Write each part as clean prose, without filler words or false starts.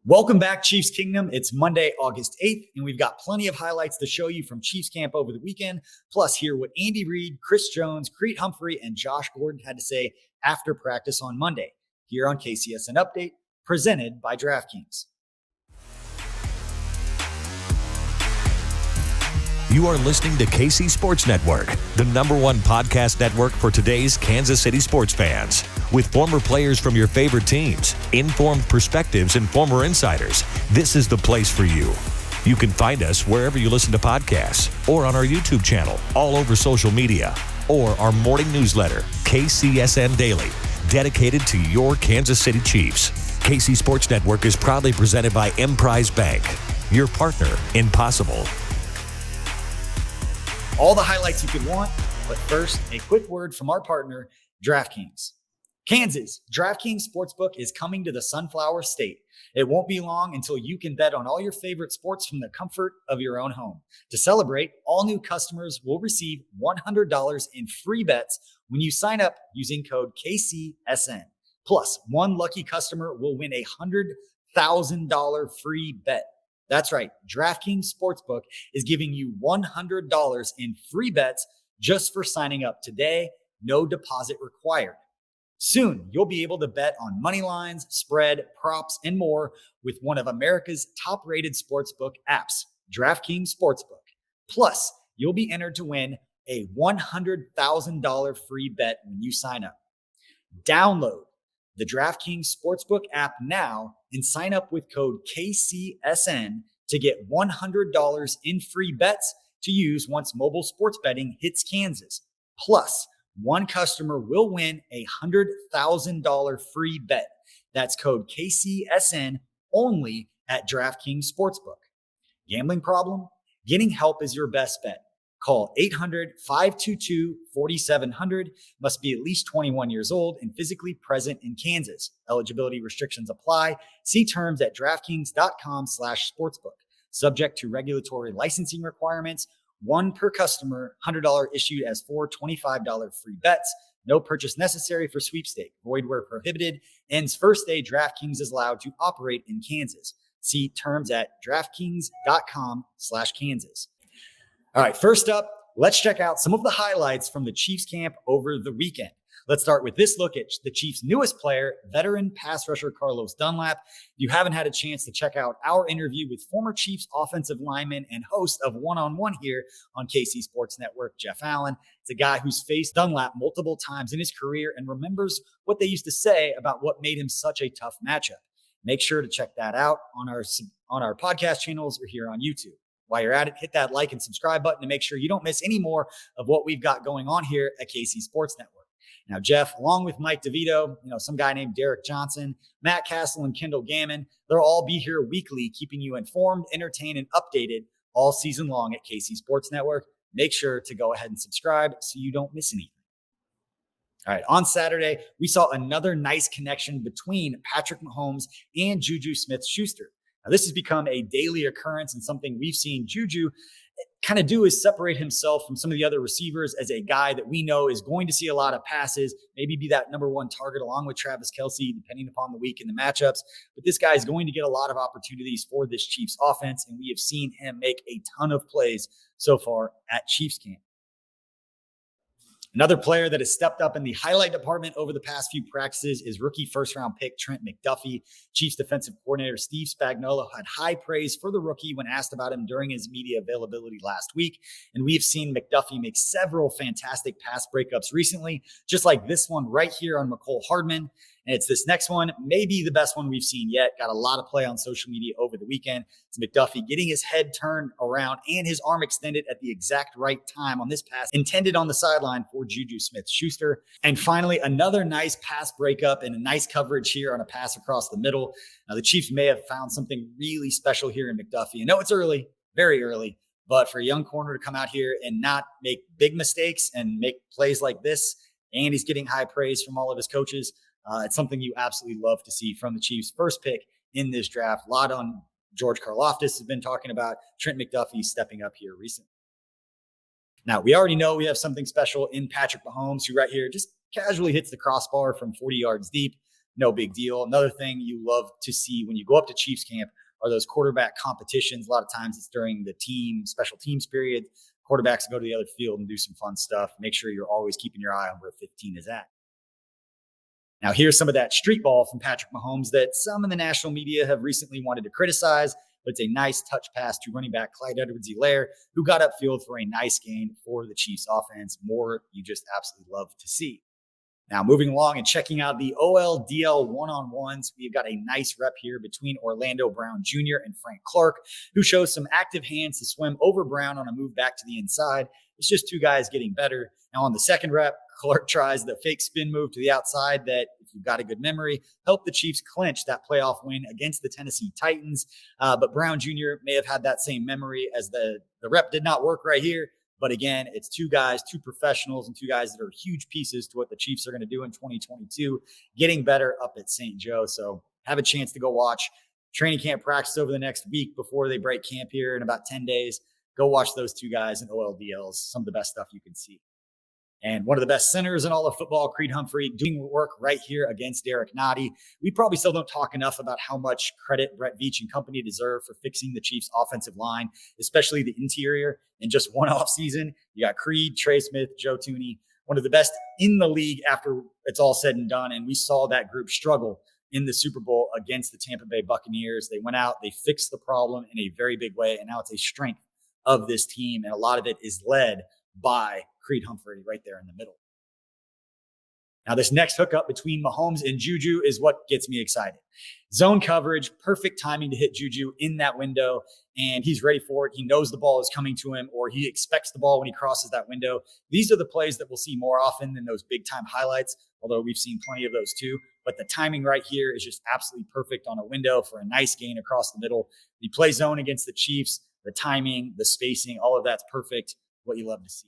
Welcome back, Chiefs Kingdom. It's Monday, August 8th, and we've got plenty of highlights to show you from Chiefs camp over the weekend, plus hear what Andy Reid, Chris Jones, Humphrey, and Josh Gordon had to say after practice on Monday, here on KCSN Update, presented by DraftKings. You are listening to KC Sports Network, the #1 podcast network for today's Kansas City sports fans. With former players from your favorite teams, informed perspectives, and former insiders, this is the place for you. You can find us wherever you listen to podcasts, or on our YouTube channel, all over social media, or our morning newsletter, KCSN Daily, dedicated to your Kansas City Chiefs. KC Sports Network is proudly presented by Emprise Bank, your partner in possible. All the highlights you could want, but first, a quick word from our partner, DraftKings. Kansas, DraftKings Sportsbook is coming to the Sunflower State. It won't be long until you can bet on all your favorite sports from the comfort of your own home. To celebrate, all new customers will receive $100 in free bets when you sign up using code KCSN. Plus, one lucky customer will win a $100,000 free bet. That's right. DraftKings Sportsbook is giving you $100 in free bets just for signing up today. No deposit required. Soon, you'll be able to bet on money lines, spread, props, and more with one of America's top-rated sportsbook apps, DraftKings Sportsbook. Plus, you'll be entered to win a $100,000 free bet when you sign up. Download the DraftKings Sportsbook app now and sign up with code KCSN to get $100 in free bets to use once mobile sports betting hits Kansas. Plus, one customer will win a $100,000 free bet. That's code KCSN only at DraftKings Sportsbook. Gambling problem? Getting help is your best bet. Call 800-522-4700. Must be at least 21 years old and physically present in Kansas. Eligibility restrictions apply. See terms at DraftKings.com/sportsbook. Subject to regulatory licensing requirements. One per customer, $100 issued as 4 $25 free bets. No purchase necessary for sweepstake. Void where prohibited. Ends first day DraftKings is allowed to operate in Kansas. See terms at DraftKings.com/Kansas. All right, first up, let's check out some of the highlights from the Chiefs camp over the weekend. Let's start with this look at the Chiefs' newest player, veteran pass rusher Carlos Dunlap. If you haven't had a chance to check out our interview with former Chiefs offensive lineman and host of One-on-One here on KC Sports Network, Jeff Allen. It's a guy who's faced Dunlap multiple times in his career and remembers what they used to say about what made him such a tough matchup. Make sure to check that out on our podcast channels or here on YouTube. While you're at it, hit that like and subscribe button to make sure you don't miss any more of what we've got going on here at KC Sports Network. Now, Jeff, along with Mike DeVito, some guy named Derek Johnson, Matt Castle, and Kendall Gammon, they'll all be here weekly, keeping you informed, entertained, and updated all season long at KC Sports Network. Make sure to go ahead and subscribe so you don't miss anything. All right, on Saturday, we saw another nice connection between Patrick Mahomes and Juju Smith-Schuster. Now, this has become a daily occurrence and something we've seen Juju kind of do is separate himself from some of the other receivers as a guy that we know is going to see a lot of passes, maybe be that #1 target along with Travis Kelce, depending upon the week and the matchups. But this guy is going to get a lot of opportunities for this Chiefs offense, and we have seen him make a ton of plays so far at Chiefs camp. Another player that has stepped up in the highlight department over the past few practices is rookie first-round pick Trent McDuffie. Chiefs defensive coordinator Steve Spagnuolo had high praise for the rookie when asked about him during his media availability last week. And we've seen McDuffie make several fantastic pass breakups recently, just like this one right here on Mecole Hardman. And it's this next one, maybe the best one we've seen yet. Got a lot of play on social media over the weekend. It's McDuffie getting his head turned around and his arm extended at the exact right time on this pass intended on the sideline for Juju Smith-Schuster. And finally, another nice pass breakup and a nice coverage here on a pass across the middle. Now, the Chiefs may have found something really special here in McDuffie. I know it's early, very early, but for a young corner to come out here and not make big mistakes and make plays like this, and he's getting high praise from all of his coaches, it's something you absolutely love to see from the Chiefs' first pick in this draft. A lot on George Karlaftis has been talking about Trent McDuffie stepping up here recently. Now, we already know we have something special in Patrick Mahomes, who right here just casually hits the crossbar from 40 yards deep. no big deal. Another thing you love to see when you go up to Chiefs camp are those quarterback competitions. A lot of times it's during the special teams period. Quarterbacks go to the other field and do some fun stuff. Make sure you're always keeping your eye on where 15 is at. Now, here's some of that street ball from Patrick Mahomes that some in the national media have recently wanted to criticize, but it's a nice touch pass to running back Clyde Edwards-Helaire, who got upfield for a nice gain for the Chiefs offense. More you just absolutely love to see. Now, moving along and checking out the OLDL one-on-ones, we've got a nice rep here between Orlando Brown Jr. and Frank Clark, who shows some active hands to swim over Brown on a move back to the inside. It's just two guys getting better. Now, on the second rep, Clark tries the fake spin move to the outside that, if you've got a good memory, helped the Chiefs clinch that playoff win against the Tennessee Titans. But Brown Jr. may have had that same memory, as the rep did not work right here. But again, it's two guys, two professionals, and two guys that are huge pieces to what the Chiefs are going to do in 2022, getting better up at St. Joe. So have a chance to go watch training camp practice over the next week before they break camp here in about 10 days. Go watch those two guys in OLDLs, some of the best stuff you can see. And one of the best centers in all of football, Reid Humphrey, doing work right here against Derek Nottie. We probably still don't talk enough about how much credit Brett Veach and company deserve for fixing the Chiefs' offensive line, especially the interior, in just one offseason. You got Creed, Trey Smith, Joe Thuney, one of the best in the league after it's all said and done. And we saw that group struggle in the Super Bowl against the Tampa Bay Buccaneers. They went out, they fixed the problem in a very big way, and now it's a strength of this team. And a lot of it is led by Reid Humphrey right there in the middle. Now, this next hookup between Mahomes and Juju is what gets me excited. Zone coverage, perfect timing to hit Juju in that window, and he's ready for it. He knows the ball is coming to him, or he expects the ball when he crosses that window. These are the plays that we'll see more often than those big-time highlights, although we've seen plenty of those too. But the timing right here is just absolutely perfect on a window for a nice gain across the middle. You play zone against the Chiefs, the timing, the spacing, all of that's perfect, what you love to see.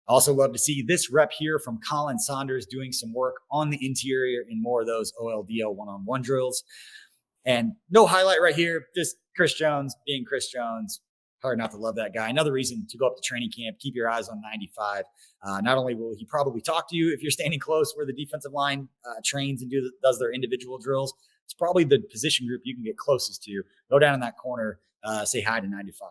I also love to see this rep here from Colin Saunders doing some work on the interior in more of those OLDL one-on-one drills. And no highlight right here, just Chris Jones being Chris Jones. Hard not to love that guy. Another reason to go up to training camp, keep your eyes on 95. Not only will he probably talk to you if you're standing close where the defensive line trains and does their individual drills, it's probably the position group you can get closest to. Go down in that corner, say hi to 95.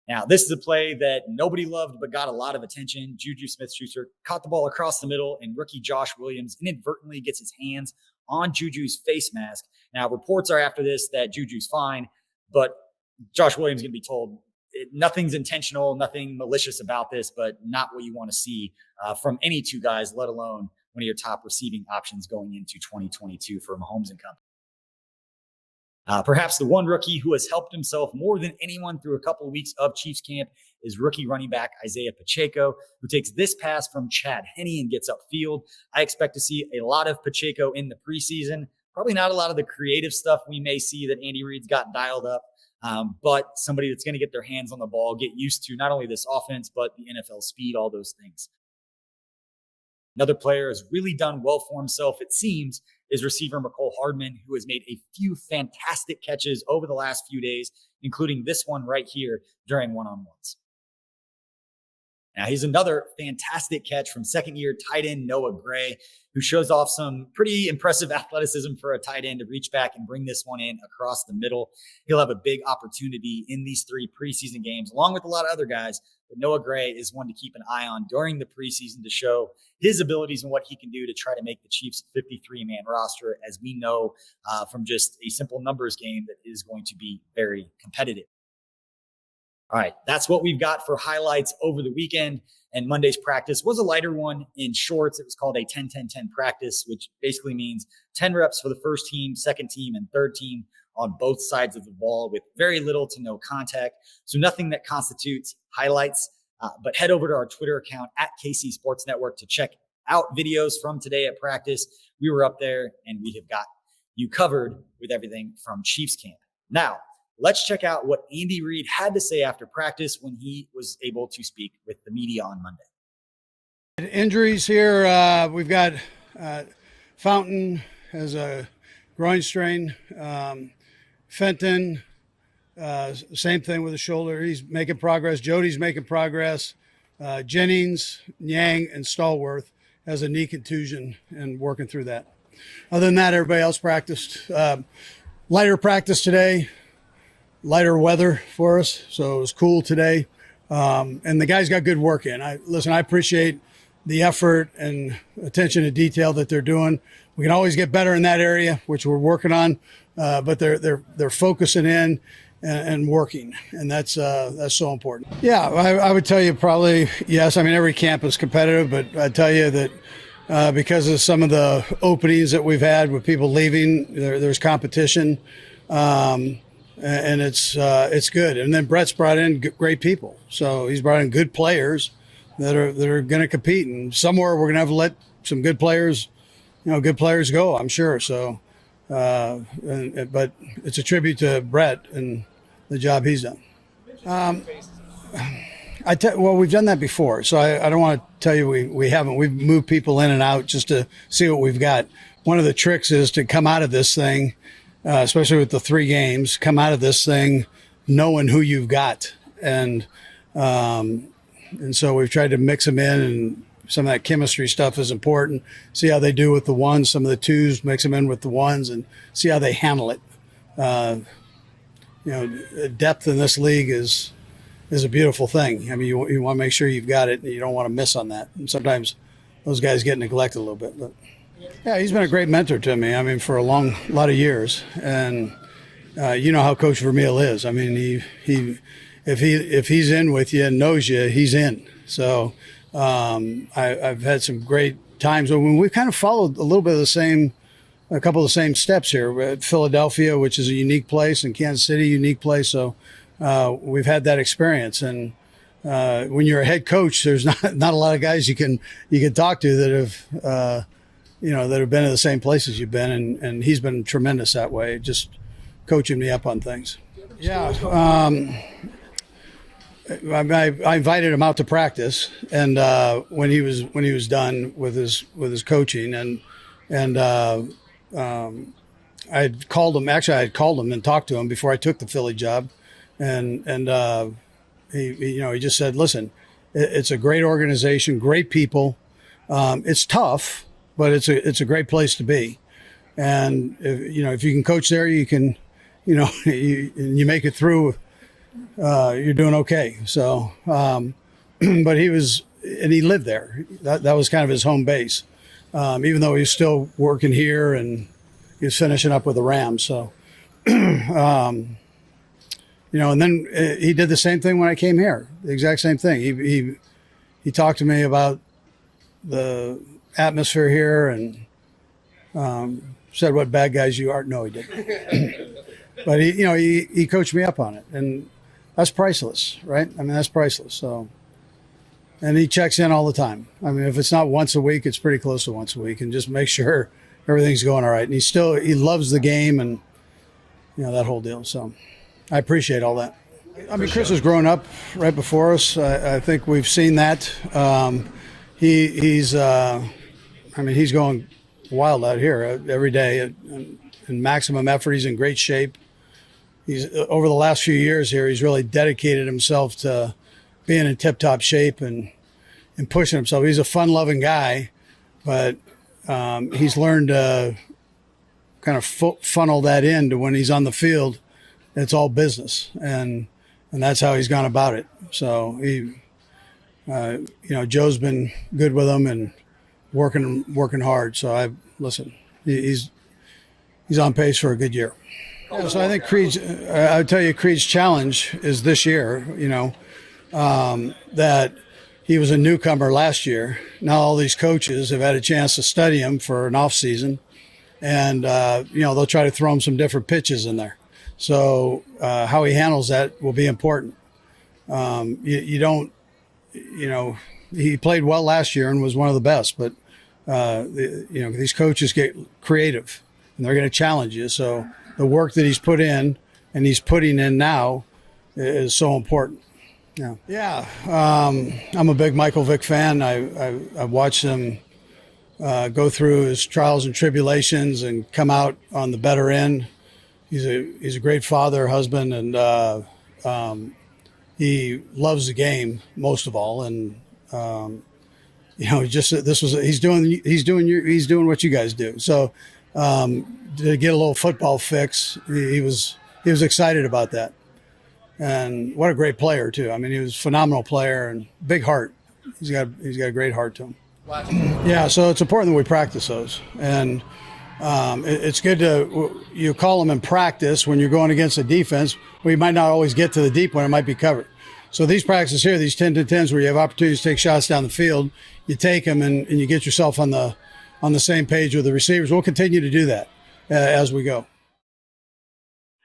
Now, this is a play that nobody loved but got a lot of attention. Juju Smith-Schuster caught the ball across the middle, and rookie Josh Williams inadvertently gets his hands on Juju's face mask. Now, reports are after this that Juju's fine, but Josh Williams is going to be told nothing's intentional, nothing malicious about this, but not what you want to see from any two guys, let alone one of your top receiving options going into 2022 for Mahomes and company. Perhaps the one rookie who has helped himself more than anyone through a couple of weeks of Chiefs camp is rookie running back Isaiah Pacheco, who takes this pass from Chad Henne and gets upfield. I expect to see a lot of Pacheco in the preseason. Probably not a lot of the creative stuff we may see that Andy Reid's got dialed up, but somebody that's going to get their hands on the ball, get used to not only this offense, but the NFL speed, all those things. Another player has really done well for himself, it seems, is receiver Mecole Hardman, who has made a few fantastic catches over the last few days, including this one right here during one-on-ones. Now, he's another fantastic catch from second-year tight end Noah Gray, who shows off some pretty impressive athleticism for a tight end to reach back and bring this one in across the middle. He'll have a big opportunity in these 3 preseason games, along with a lot of other guys. But Noah Gray is one to keep an eye on during the preseason to show his abilities and what he can do to try to make the Chiefs a 53-man roster, as we know from just a simple numbers game that is going to be very competitive. All right, that's what we've got for highlights over the weekend. And Monday's practice was a lighter one in shorts. It was called a 10-10-10 practice, which basically means 10 reps for the first team, second team, and third team on both sides of the ball with very little to no contact. So nothing that constitutes highlights. But head over to our Twitter account at KC Sports Network to check out videos from today at practice. We were up there and we have got you covered with everything from Chiefs camp. Now, let's check out what Andy Reid had to say after practice when he was able to speak with the media on Monday. Injuries here. We've got Fountain has a groin strain. Fenton, same thing with the shoulder. He's making progress. Jody's making progress. Jennings, Yang, and Stallworth has a knee contusion and working through that. other than that, everybody else practiced. Lighter practice today, lighter weather for us, so it was cool today. And the guys got good work in. I appreciate the effort and attention to detail that they're doing. We can always get better in that area, which we're working on, but they're focusing in and working, and that's so important. Yeah, I would tell you probably yes. I mean, every camp is competitive, but I'd tell you that because of some of the openings that we've had with people leaving, there's competition, and it's good. And then Brett's brought in great people, so he's brought in good players that are going to compete, and somewhere we're going to have to let some good players go, I'm sure. So, but it's a tribute to Brett and the job he's done. Well, we've done that before, so I don't want to tell you we haven't. We've moved people in and out just to see what we've got. One of the tricks is to come out of this thing, especially with the 3 games, come out of this thing knowing who you've got, and so we've tried to mix them in, and some of that chemistry stuff is important. See how they do with the ones, some of the twos, mix them in with the ones, and see how they handle it. Depth in this league is a beautiful thing. I mean, you want to make sure you've got it, and you don't want to miss on that. And sometimes those guys get neglected a little bit. But yeah, he's been a great mentor to me. I mean, for a lot of years, and you know how Coach Vermeil is. I mean, if he's in with you and knows you, he's in. So I've had some great times when we've kind of followed a little bit of a couple of the same steps here. We're at Philadelphia, which is a unique place, and Kansas City, unique place. So we've had that experience. And when you're a head coach, there's not a lot of guys you can talk to that have been in the same places you've been, and he's been tremendous that way, just coaching me up on things. Yeah. I invited him out to practice, and when he was done with his coaching, and I had called him. Actually, I had called him and talked to him before I took the Philly job, and he just said, "Listen, it's a great organization, great people. It's tough, but it's a great place to be, and if you can coach there, you can, you make it through." You're doing okay. So, but he lived there. That was kind of his home base, even though he was still working here and he was finishing up with the Rams. So, and then he did the same thing when I came here. The exact same thing. He talked to me about the atmosphere here and said what bad guys you are. No, he didn't. But he coached me up on it, and that's priceless, right? I mean, that's priceless. So, and he checks in all the time. I mean, if it's not once a week, it's pretty close to once a week, and just make sure everything's going all right. And he loves the game, and that whole deal. So, I appreciate all that. I mean, Chris has grown up right before us. I think we've seen that. He's going wild out here every day in maximum effort. He's in great shape. He's over the last few years here, he's really dedicated himself to being in tip-top shape and pushing himself. He's a fun-loving guy, but he's learned to kind of funnel that into when he's on the field. It's all business, and that's how he's gone about it. So Joe's been good with him and working hard. So he's on pace for a good year. Yeah, so I think I would tell you Creed's challenge is this year, that he was a newcomer last year. Now all these coaches have had a chance to study him for an off season, and, they'll try to throw him some different pitches in there. So how he handles that will be important. He played well last year and was one of the best, but, these coaches get creative and they're going to challenge you. So the work that he's put in and he's putting in now is so important. Yeah. I'm a big Michael Vick fan. I've watched him go through his trials and tribulations and come out on the better end. He's a great father, husband, and he loves the game most of all. And he's doing what you guys do. So to get a little football fix, he was excited about that. And what a great player too. I mean, he was a phenomenal player and big heart. He's got a great heart to him. Yeah, so it's important that we practice those. And it's good you call them in practice when you're going against a defense where you might not always get to the deep one, it might be covered. So these practices here, these 10-10s where you have opportunities to take shots down the field, you take them and you get yourself on the same page with the receivers. We'll continue to do that as we go.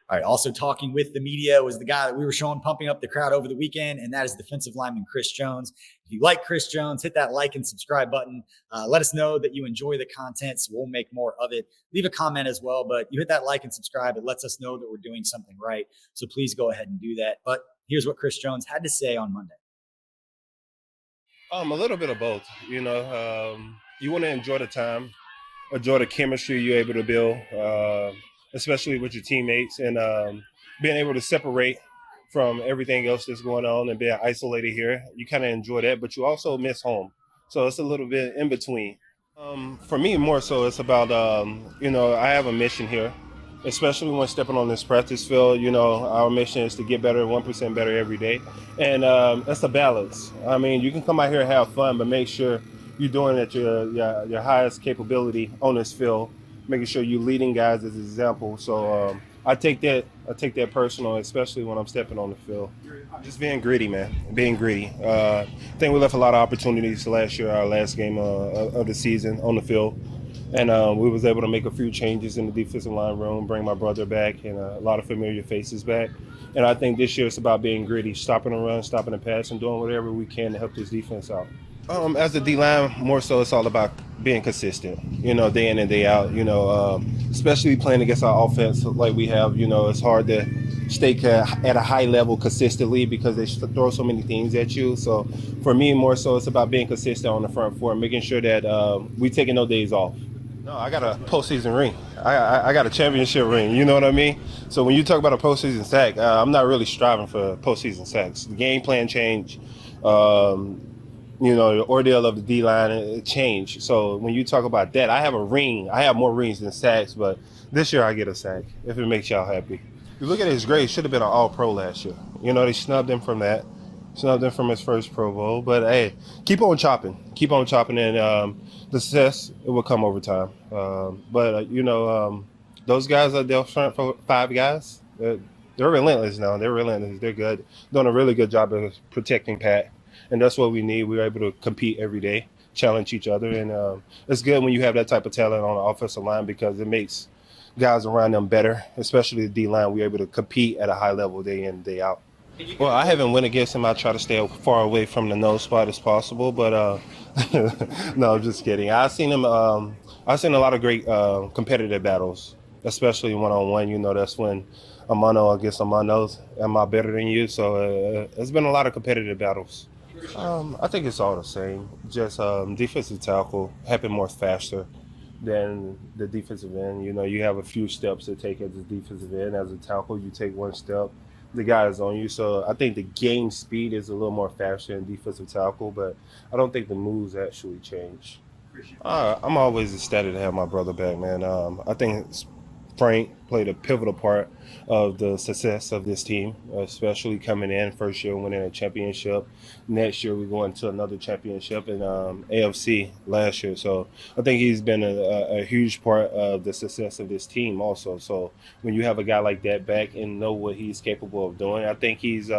All right. Also talking with the media was the guy that we were showing pumping up the crowd over the weekend, and that is defensive lineman Chris Jones. If you like Chris Jones, hit that like and subscribe button. Let us know that you enjoy the content, so we'll make more of it. Leave a comment as well, but you hit that like and subscribe. It lets us know that we're doing something right. So please go ahead and do that. But here's what Chris Jones had to say on Monday. A little bit of both. You want to enjoy the time, enjoy the chemistry you're able to build, especially with your teammates, and being able to separate from everything else that's going on and being isolated here. You kind of enjoy that, but you also miss home. So it's a little bit in between. For me, more so, it's about, I have a mission here, especially when stepping on this practice field. Our mission is to get better, 1% better every day. And that's a balance. I mean, you can come out here and have fun, but make sure you're doing it at your highest capability on this field, making sure you're leading guys as an example. So I take that personal, especially when I'm stepping on the field. Just being gritty, man. Being gritty. I think we left a lot of opportunities last year, our last game of the season on the field. And we was able to make a few changes in the defensive line room, bring my brother back, and a lot of familiar faces back. And I think this year it's about being gritty, stopping the run, stopping the pass, and doing whatever we can to help this defense out. As a D-line, more so it's all about being consistent, day in and day out, especially playing against our offense like we have. It's hard to stay at a high level consistently because they throw so many things at you. So for me, more so it's about being consistent on the front foot, making sure that we taking no days off. No, I got a postseason ring. I got a championship ring, you know what I mean? So when you talk about a postseason sack, I'm not really striving for postseason sacks. The game plan change. The ordeal of the D-line, it changed. So when you talk about that, I have a ring. I have more rings than sacks, but this year I get a sack, if it makes y'all happy. You look at his grade, should have been an all-pro last year. They snubbed him from that, snubbed him from his first Pro Bowl. But, hey, keep on chopping, and the success, it will come over time. Those guys are there front for 5 guys. They're relentless now. They're relentless. They're good. Doing a really good job of protecting Pat. And that's what we need. We're able to compete every day, challenge each other. And it's good when you have that type of talent on the offensive line because it makes guys around them better, especially the D-line. We're able to compete at a high level day in, day out. Well, I haven't went against him. I try to stay as far away from the nose spot as possible. But no, I'm just kidding. I've seen him. I've seen a lot of great competitive battles, especially one-on-one. That's when a mano against a mano. Am I better than you? So it's been a lot of competitive battles. I think it's all the same. Just defensive tackle happen more faster than the defensive end. You have a few steps to take as a defensive end. As a tackle, you take one step, the guy is on you. So I think the game speed is a little more faster in defensive tackle, but I don't think the moves actually change. I'm always ecstatic to have my brother back, man. I think Frank played a pivotal part of the success of this team, especially coming in first year winning a championship. Next year we're going to another championship in AFC last year. So I think he's been a huge part of the success of this team also. So when you have a guy like that back and know what he's capable of doing, I think he's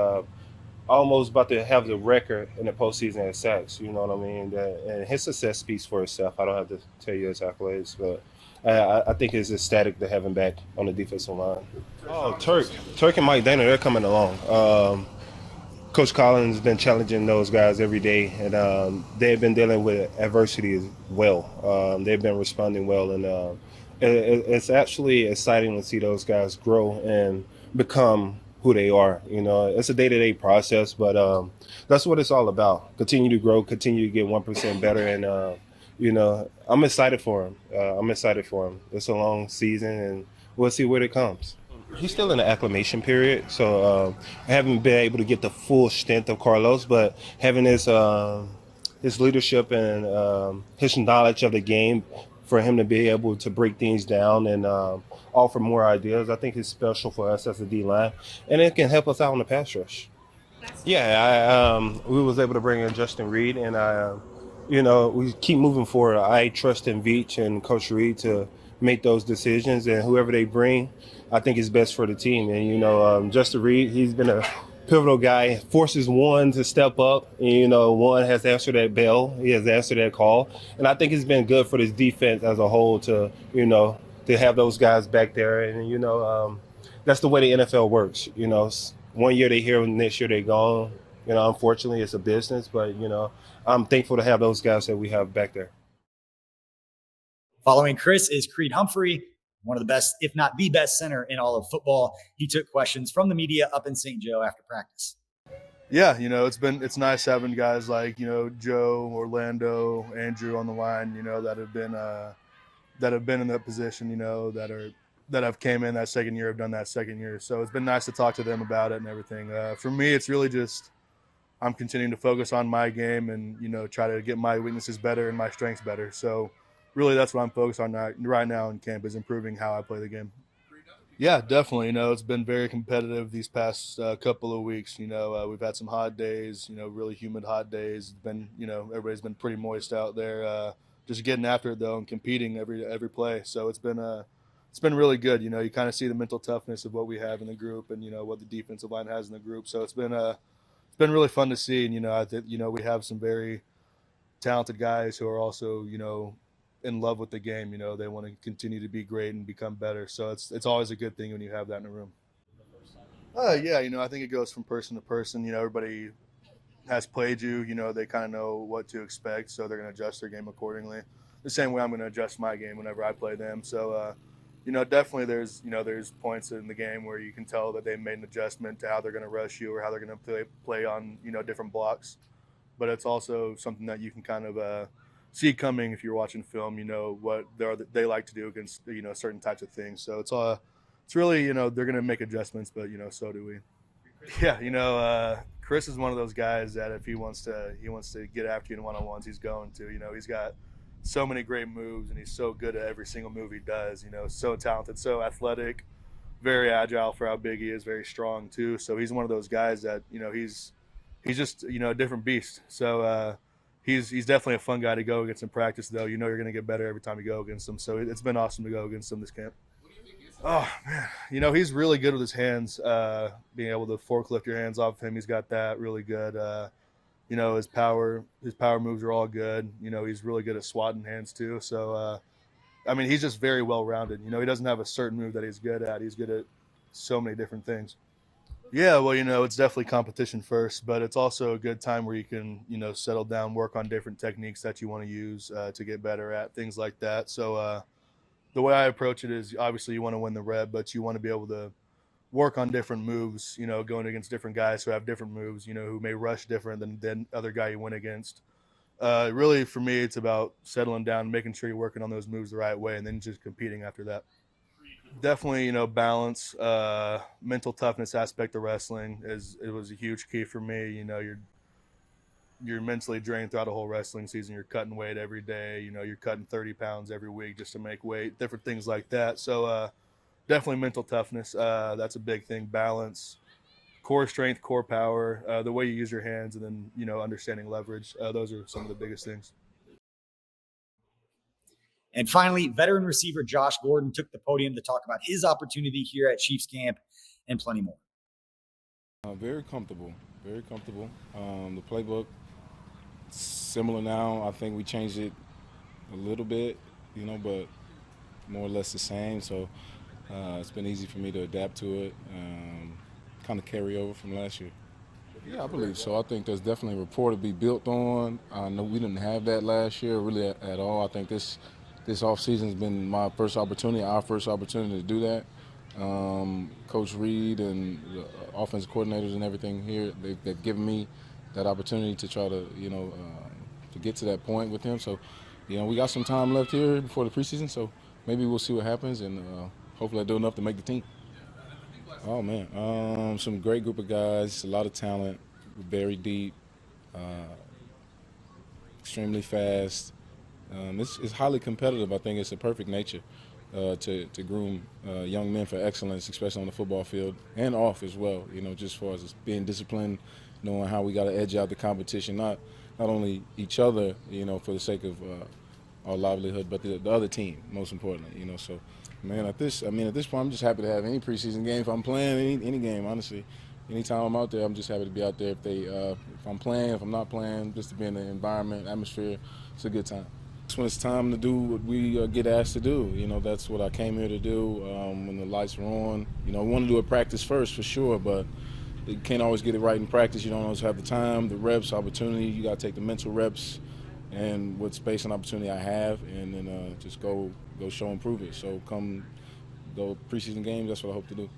almost about to have the record in the postseason at sacks. You know what I mean? And his success speaks for itself. I don't have to tell you his accolades, but I think it's ecstatic to have him back on the defensive line. Oh, Turk and Mike Dana, they're coming along. Coach Collins has been challenging those guys every day, and they've been dealing with adversity as well. They've been responding well, and it's actually exciting to see those guys grow and become who they are. It's a day-to-day process, but that's what it's all about. Continue to grow, continue to get 1% better, and I'm excited for him. It's a long season, and we'll see where it comes. He's still in the acclimation period, so I haven't been able to get the full strength of Carlos, but having his his leadership and his knowledge of the game for him to be able to break things down and offer more ideas. I think it's special for us as a D-line, and it can help us out on the pass rush. Yeah, we was able to bring in Justin Reid, and we keep moving forward. I trust in Veach and Coach Reid to make those decisions, and whoever they bring, I think is best for the team. And Justin Reid, he's been a pivotal guy. Forces one to step up, and one has answered that bell. He has answered that call, and I think it's been good for this defense as a whole to to have those guys back there. And that's the way the NFL works. One year they here, next year they gone. Unfortunately, it's a business, but I'm thankful to have those guys that we have back there. Following Chris is Reid Humphrey, one of the best, if not the best center in all of football. He took questions from the media up in St. Joe after practice. Yeah, it's nice having guys like, Joe, Orlando, Andrew on the line, that have been in that position, that have came in that second year, have done that second year. So it's been nice to talk to them about it and everything. For me, it's really just I'm continuing to focus on my game and, try to get my weaknesses better and my strengths better. So really that's what I'm focused on right now in camp, is improving how I play the game. Yeah, definitely. It's been very competitive these past couple of weeks. We've had some hot days, really humid hot days. It's been, everybody's been pretty moist out there. Just getting after it though and competing every play. So it's been really good. You kind of see the mental toughness of what we have in the group and what the defensive line has in the group. So it's been really fun to see. And I think we have some very talented guys who are also in love with the game. They want to continue to be great and become better. So it's always a good thing when you have that in a room. Yeah, I think it goes from person to person. Everybody has played you. They kind of know what to expect, so they're going to adjust their game accordingly. The same way I'm going to adjust my game whenever I play them. So, definitely there's points in the game where you can tell that they made an adjustment to how they're going to rush you or how they're going to play on different blocks. But it's also something that you can kind of see coming if you're watching film. What they like to do against certain types of things. So it's really they're going to make adjustments, but so do we. Yeah, Chris is one of those guys that if he wants to get after you in one-on-ones, he's going to. He's got so many great moves, and he's so good at every single move he does. So talented, so athletic, very agile for how big he is, very strong too. So he's one of those guys that he's just a different beast. So he's definitely a fun guy to go against in practice, though. You're going to get better every time you go against him. So it's been awesome to go against him this camp. Oh man, he's really good with his hands. Being able to forklift your hands off him, he's got that really good. His power moves are all good. He's really good at swatting hands too. So, he's just very well rounded. He doesn't have a certain move that he's good at. He's good at so many different things. Yeah, well, it's definitely competition first, but it's also a good time where you can, settle down, work on different techniques that you want to use to get better at, things like that. So the way I approach it is obviously you want to win the rep, but you want to be able to work on different moves, going against different guys who have different moves, who may rush different than other guy you went against. Really, for me, it's about settling down, making sure you're working on those moves the right way, and then just competing after that. Definitely, balance, mental toughness aspect of wrestling it was a huge key for me. You're mentally drained throughout a whole wrestling season. You're cutting weight every day. You're cutting 30 pounds every week just to make weight, different things like that. So definitely mental toughness. That's a big thing. Balance, core strength, core power, the way you use your hands, and then, understanding leverage. Those are some of the biggest things. And finally, veteran receiver Josh Gordon took the podium to talk about his opportunity here at Chiefs camp and plenty more. Very comfortable, very comfortable. The playbook, similar now. I think we changed it a little bit, but more or less the same. So it's been easy for me to adapt to it, kind of carry over from last year. Yeah, I believe so. I think there's definitely a rapport to be built on. I know we didn't have that last year really at all. I think this offseason has been my first opportunity, our first opportunity to do that. Coach Reid and the offensive coordinators and everything here, they've given me that opportunity to try to, to get to that point with him. So, we got some time left here before the preseason, so maybe we'll see what happens, and hopefully I do enough to make the team. Oh, man, some great group of guys, a lot of talent, very deep. extremely fast. It's highly competitive. I think it's a perfect nature to groom young men for excellence, especially on the football field and off as well. Just as far as being disciplined, knowing how we got to edge out the competition, not only each other, for the sake of our livelihood, but the other team, most importantly. So, man, at this point, I'm just happy to have any preseason game. If I'm playing any game, honestly, anytime I'm out there, I'm just happy to be out there. If I'm playing, if I'm not playing, just to be in the environment, atmosphere, it's a good time. When it's time to do what we get asked to do, that's what I came here to do. When the lights are on, we want to do a practice first for sure, but you can't always get it right in practice. You don't always have the time, the reps, opportunity. You got to take the mental reps, and what space and opportunity I have, and then just go show and prove it. So come go preseason games, that's what I hope to do.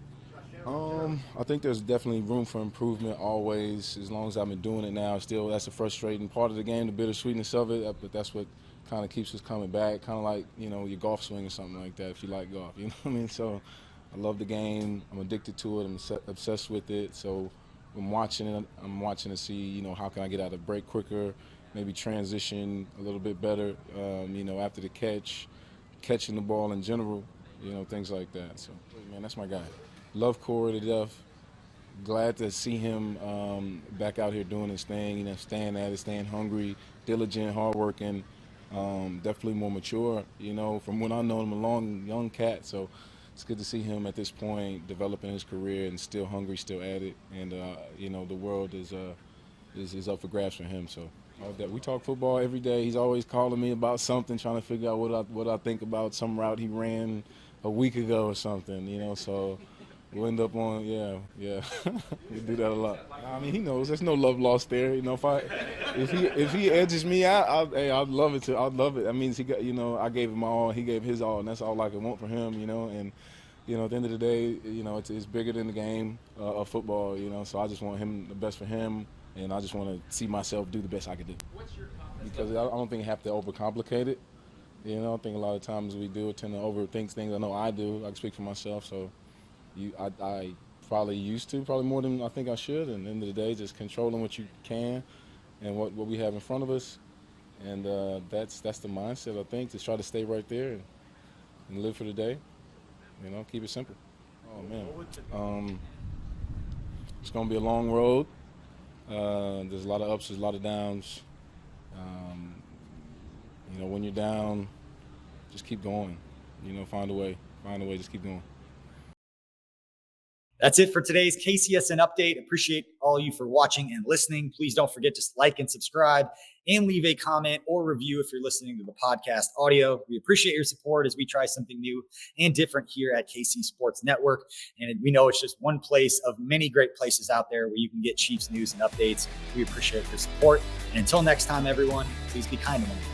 I think there's definitely room for improvement always. As long as I've been doing it now, still that's a frustrating part of the game, the bittersweetness of it. But that's what kind of keeps us coming back. Kind of like your golf swing or something like that. If you like golf, you know what I mean. So I love the game. I'm addicted to it. I'm obsessed with it. So I'm watching it. I'm watching to see how can I get out of the break quicker, maybe transition a little bit better. After the catching the ball in general. Things like that. So man, that's my guy. Love Corey to death. Glad to see him back out here doing his thing, staying at it, staying hungry, diligent, hardworking, definitely more mature, from when I know him, a young cat. So it's good to see him at this point developing his career and still hungry, still at it. And, the world is up for grabs for him. So we talk football every day. He's always calling me about something, trying to figure out what I think about some route he ran a week ago or something, so we'll end up on, yeah. We do that a lot. I mean, he knows there's no love lost there. If he edges me out, I'd love it. I'd love it. That means he got, I gave him my all, he gave his all, and that's all I can want for him, And at the end of the day, it's bigger than the game of football, So I just want the best for him, and I just want to see myself do the best I can do. Because I don't think you have to overcomplicate it. I think a lot of times we tend to overthink things. I know I do. I can speak for myself, so. I probably used to, probably more than I think I should. And at the end of the day, just controlling what you can and what we have in front of us. And that's the mindset, I think, to try to stay right there and live for the day. Keep it simple. Oh, man. It's going to be a long road. There's a lot of ups, there's a lot of downs. When you're down, just keep going. Find a way, just keep going. That's it for today's KCSN update. Appreciate all you for watching and listening. Please don't forget to like and subscribe and leave a comment or review if you're listening to the podcast audio. We appreciate your support as we try something new and different here at KC Sports Network. And we know it's just one place of many great places out there where you can get Chiefs news and updates. We appreciate your support. And until next time, everyone, please be kind to one another.